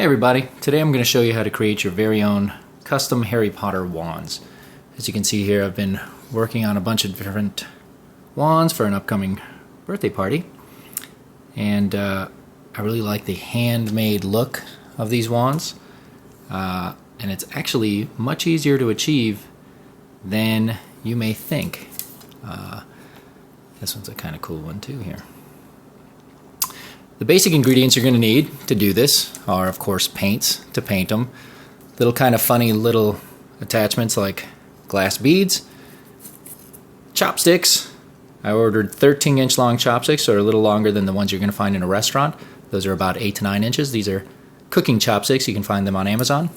Hey everybody, today I'm going to show you how to create your very own custom Harry Potter wands. As you can see here, I've been working on a bunch of different wands for an upcoming birthday party, and I really like the handmade look of these wands, and it's actually much easier to achieve than you may think. This one's a kind of cool one too here. The basic ingredients you're going to need to do this are, of course, paints to paint them. Little kind of funny little attachments like glass beads. Chopsticks. I ordered 13-inch long chopsticks, so they're a little longer than the ones you're going to find in a restaurant. Those are about 8 to 9 inches. These are cooking chopsticks. You can find them on Amazon.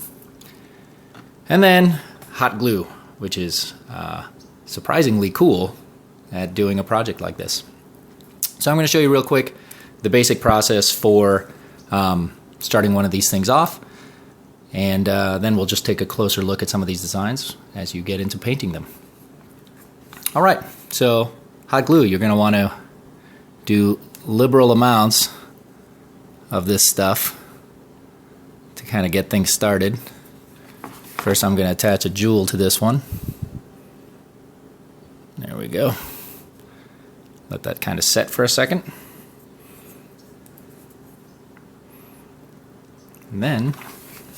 And then hot glue, which is surprisingly cool at doing a project like this. So I'm going to show you real quick the basic process for starting one of these things off, and then we'll just take a closer look at some of these designs as you get into painting them. Alright, so hot glue, you're going to want to do liberal amounts of this stuff to kind of get things started. First I'm going to attach a jewel to this one. There we go. Let that kind of set for a second. And then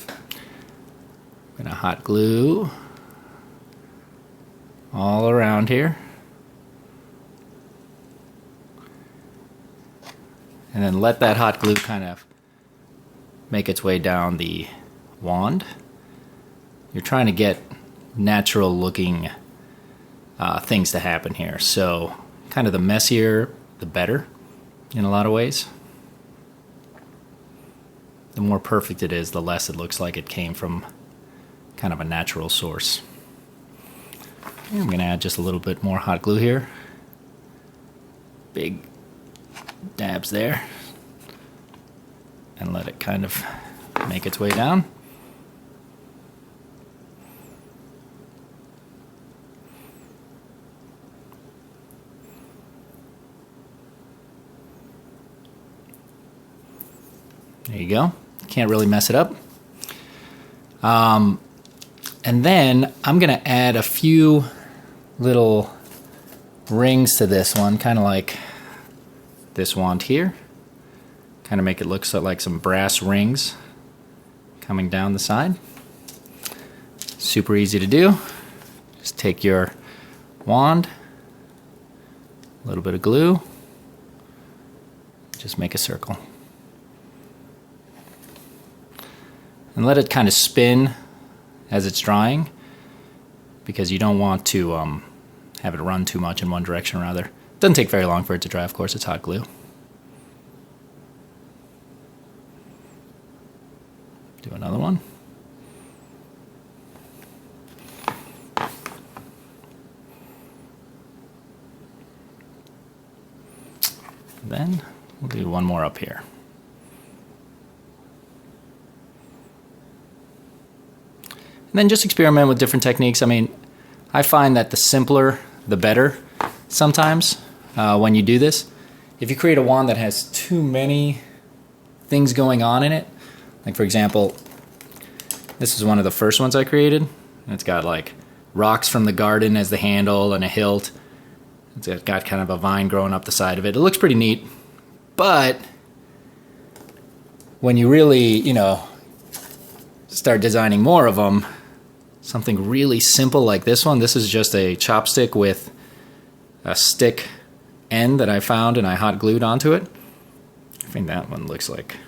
I'm going to hot glue all around here. And then let that hot glue kind of make its way down the wand. You're trying to get natural looking things to happen here. So kind of the messier, the better in a lot of ways. The more perfect it is, the less it looks like it came from kind of a natural source. And I'm going to add just a little bit more hot glue here. Big dabs there. And let it kind of make its way down. There you go. Can't really mess it up. And then I'm going to add a few little rings to this one, kind of like this wand here. Kind of make it look so like some brass rings coming down the side. Super easy to do. Just take your wand, a little bit of glue, just make a circle. And let it kind of spin as it's drying, because you don't want to have it run too much in one direction or another. It doesn't take very long for it to dry, of course, it's hot glue. Do another one. Then we'll do one more up here. And then just experiment with different techniques. I mean, I find that the simpler, the better sometimes when you do this. If you create a wand that has too many things going on in it, like for example, this is one of the first ones I created. It's got like rocks from the garden as the handle and a hilt. It's got kind of a vine growing up the side of it. It looks pretty neat, but when you really, start designing more of them, something really simple like this one. This is just a chopstick with a stick end that I found and I hot glued onto it. I think that one looks like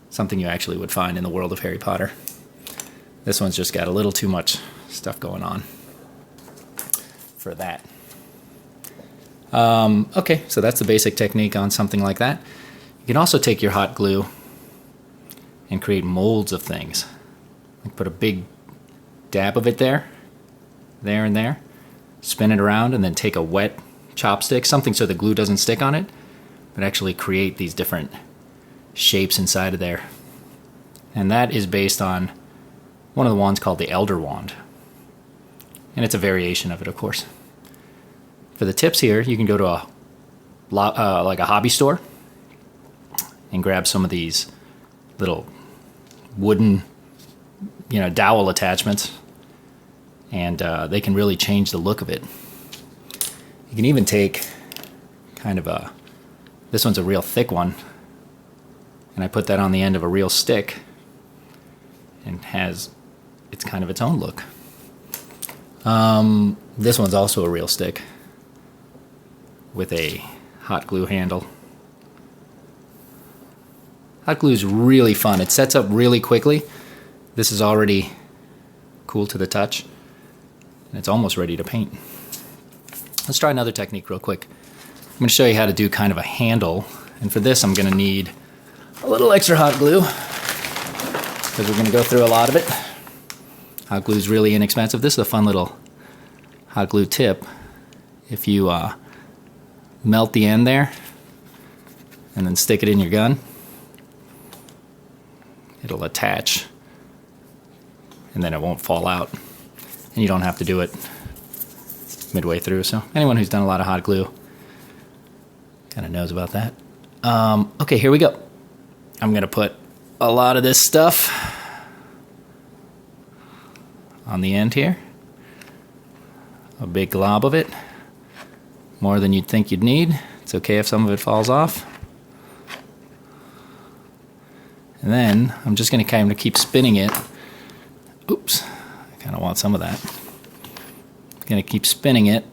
something you actually would find in the world of Harry Potter. This one's just got a little too much stuff going on for that. Okay, so that's the basic technique on something like that. You can also take your hot glue and create molds of things. Like put a big dab of it there, and there. Spin it around and then take a wet chopstick, something so the glue doesn't stick on it, but actually create these different shapes inside of there. And that is based on one of the wands called the Elder Wand. And it's a variation of it, of course. For the tips here, you can go to like a hobby store and grab some of these little wooden, dowel attachments, and they can really change the look of it. You can even take kind of this one's a real thick one, and I put that on the end of a real stick, and it's kind of its own look. This one's also a real stick with a hot glue handle. Hot glue is really fun. It sets up really quickly. This is already cool to the touch, and it's almost ready to paint. Let's try another technique real quick. I'm going to show you how to do kind of a handle, and for this I'm going to need a little extra hot glue because we're going to go through a lot of it. Hot glue is really inexpensive. This is a fun little hot glue tip. If you melt the end there and then stick it in your gun, it'll attach and then it won't fall out, and you don't have to do it midway through. So anyone who's done a lot of hot glue kind of knows about that. Okay, here we go. I'm going to put a lot of this stuff on the end here. A big glob of it. More than you'd think you'd need. It's okay if some of it falls off. And then I'm just going to kind of keep spinning it. Oops, I kind of want some of that. I'm going to keep spinning it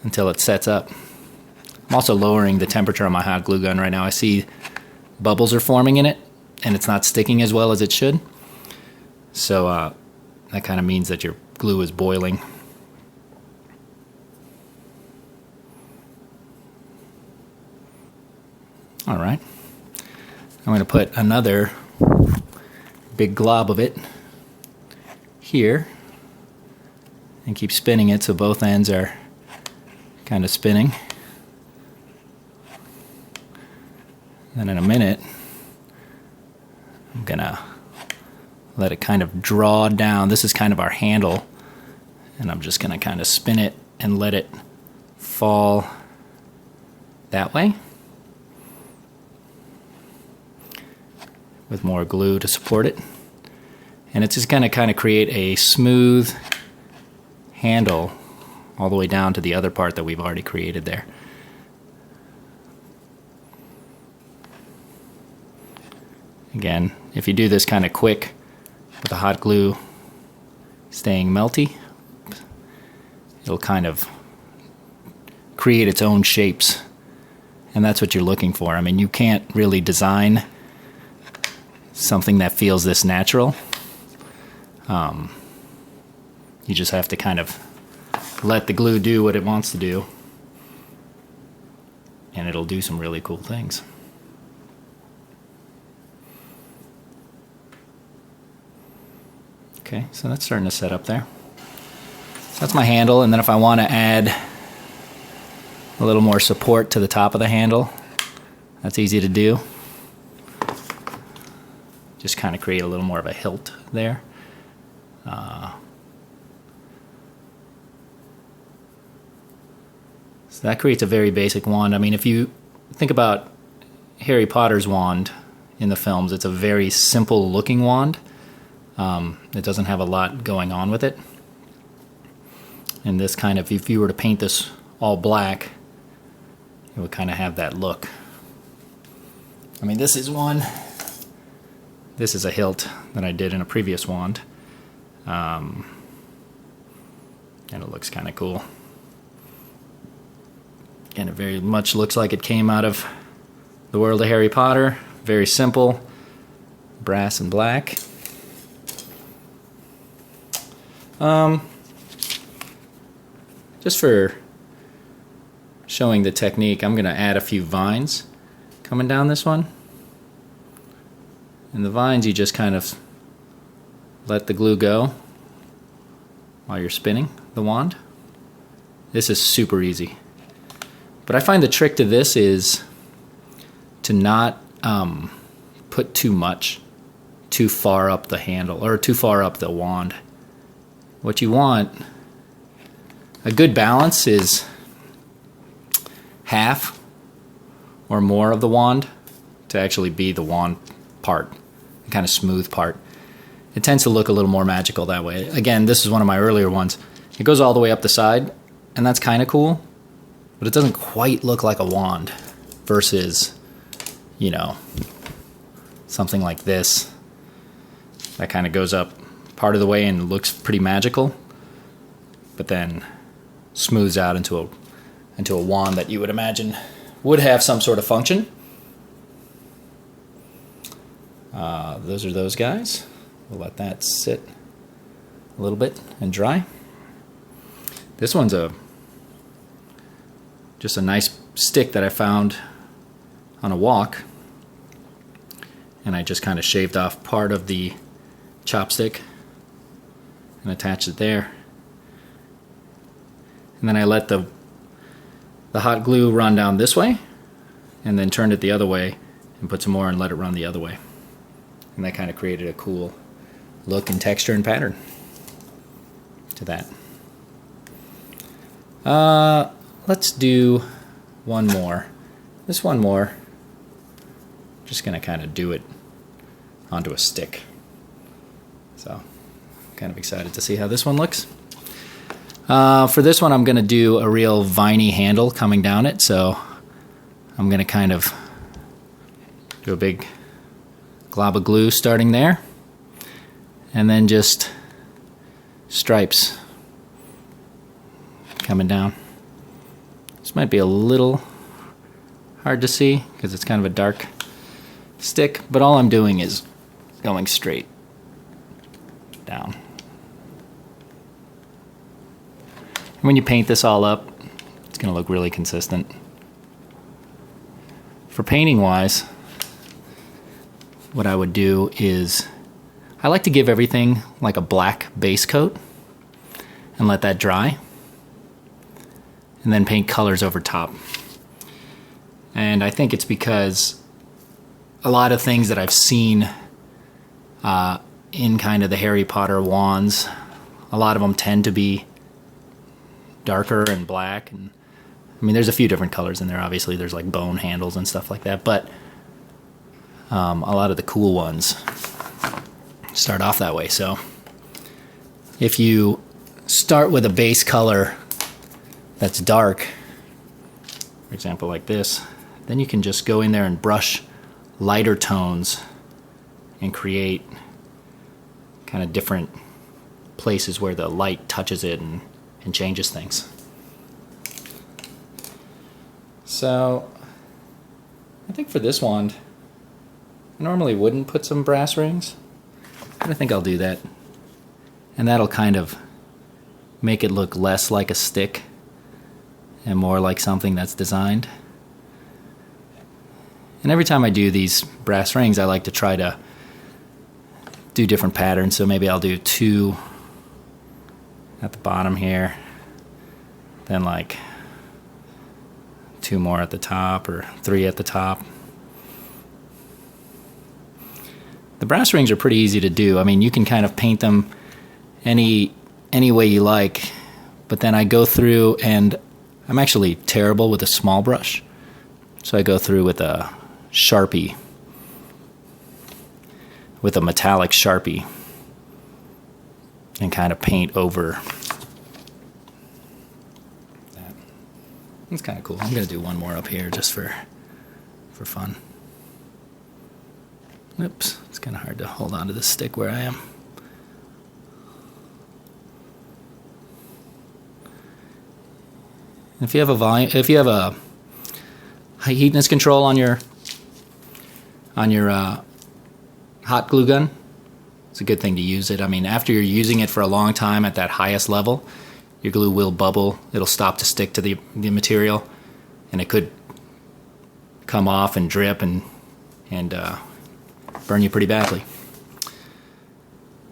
until it sets up. I'm also lowering the temperature on my hot glue gun right now. I see bubbles are forming in it, and it's not sticking as well as it should. So that kind of means that your glue is boiling. All right. I'm going to put another big glob of it here and keep spinning it so both ends are kind of spinning. Then in a minute, I'm gonna let it kind of draw down. This is kind of our handle, and I'm just gonna kind of spin it and let it fall that way with more glue to support it. And it's just gonna kind of create a smooth handle all the way down to the other part that we've already created there. Again, if you do this kind of quick with the hot glue staying melty, it'll kind of create its own shapes, and that's what you're looking for. I mean, you can't really design something that feels this natural. You just have to kind of let the glue do what it wants to do, and it'll do some really cool things. Okay, so that's starting to set up there. So that's my handle, and then if I want to add a little more support to the top of the handle, that's easy to do. Just kind of create a little more of a hilt there. So that creates a very basic wand. I mean, if you think about Harry Potter's wand in the films, it's a very simple looking wand. It doesn't have a lot going on with it. And this kind of, if you were to paint this all black, it would kind of have that look. I mean, this is one. This is a hilt that I did in a previous wand. And it looks kind of cool. And it very much looks like it came out of the world of Harry Potter. Very simple, brass and black. Just for showing the technique, I'm going to add a few vines coming down this one. And the vines, you just kind of let the glue go while you're spinning the wand. This is super easy. But I find the trick to this is to not put too much too far up the handle or too far up the wand. What you want, a good balance is half or more of the wand to actually be the wand part, the kind of smooth part. It tends to look a little more magical that way. Again, this is one of my earlier ones. It goes all the way up the side, and that's kind of cool, but it doesn't quite look like a wand versus, you know, something like this that kind of goes up part of the way and looks pretty magical, but then smooths out into a wand that you would imagine would have some sort of function. Those are those guys. We'll let that sit a little bit and dry. This one's just a nice stick that I found on a walk, and I just kind of shaved off part of the chopstick and attached it there. And then I let the hot glue run down this way, and then turned it the other way and put some more and let it run the other way. And that kind of created a cool look and texture and pattern to that. Let's do one more. This one more, just going to kind of do it onto a stick. So, I'm kind of excited to see how this one looks. For this one, I'm going to do a real viney handle coming down it, so I'm going to kind of do a big glob of glue starting there, and then just stripes coming down. This might be a little hard to see because it's kind of a dark stick, but all I'm doing is going straight down. When you paint this all up, it's going to look really consistent. For painting wise, what I would do is I like to give everything like a black base coat and let that dry, and then paint colors over top. And I think it's because a lot of things that I've seen in kind of the Harry Potter wands, a lot of them tend to be darker and black, and I mean there's a few different colors in there. Obviously there's like bone handles and stuff like that, but a lot of the cool ones start off that way. So if you start with a base color that's dark, for example like this, then you can just go in there and brush lighter tones and create kind of different places where the light touches it and changes things. So I think for this wand, I normally wouldn't put some brass rings, but I think I'll do that. And that'll kind of make it look less like a stick and more like something that's designed. And every time I do these brass rings, I like to try to do different patterns. So maybe I'll do 2 at the bottom here, then like 2 more at the top, or 3 at the top. The brass rings are pretty easy to do. I mean, you can kind of paint them any way you like, but then I go through, and I'm actually terrible with a small brush, so I go through with a Sharpie, with a metallic Sharpie, and kind of paint over that. It's kind of cool. I'm going to do one more up here just for fun. Oops, it's kind of hard to hold on to this stick where I am. If you have a high heatness control on your hot glue gun, it's a good thing to use it. I mean, after you're using it for a long time at that highest level, your glue will bubble. It'll stop to stick to the material, and it could come off and drip and burn you pretty badly.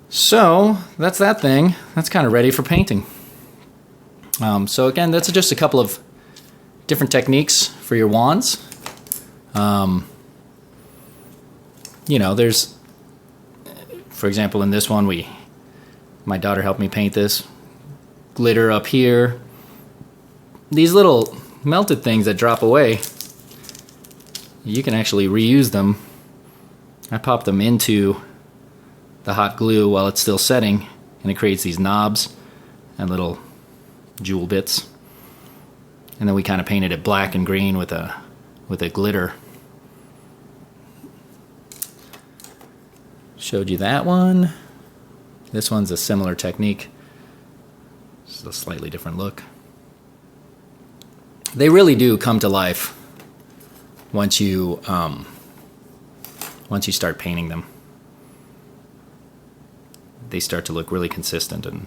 So that's that thing. That's kind of ready for painting. So again, that's just a couple of different techniques for your wands. You know, there's, for example, in this one, my daughter helped me paint this. Glitter up here. These little melted things that drop away, you can actually reuse them. I pop them into the hot glue while it's still setting, and it creates these knobs and little jewel bits. And then we kind of painted it black and green with a glitter. Showed you that one. This one's a similar technique. This is a slightly different look. They really do come to life once you start painting them. They start to look really consistent and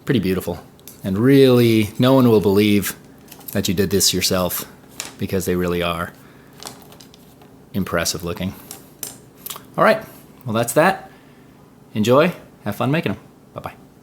pretty beautiful. And really, no one will believe that you did this yourself, because they really are impressive looking. All right, well, that's that. Enjoy. Have fun making them. Bye-bye.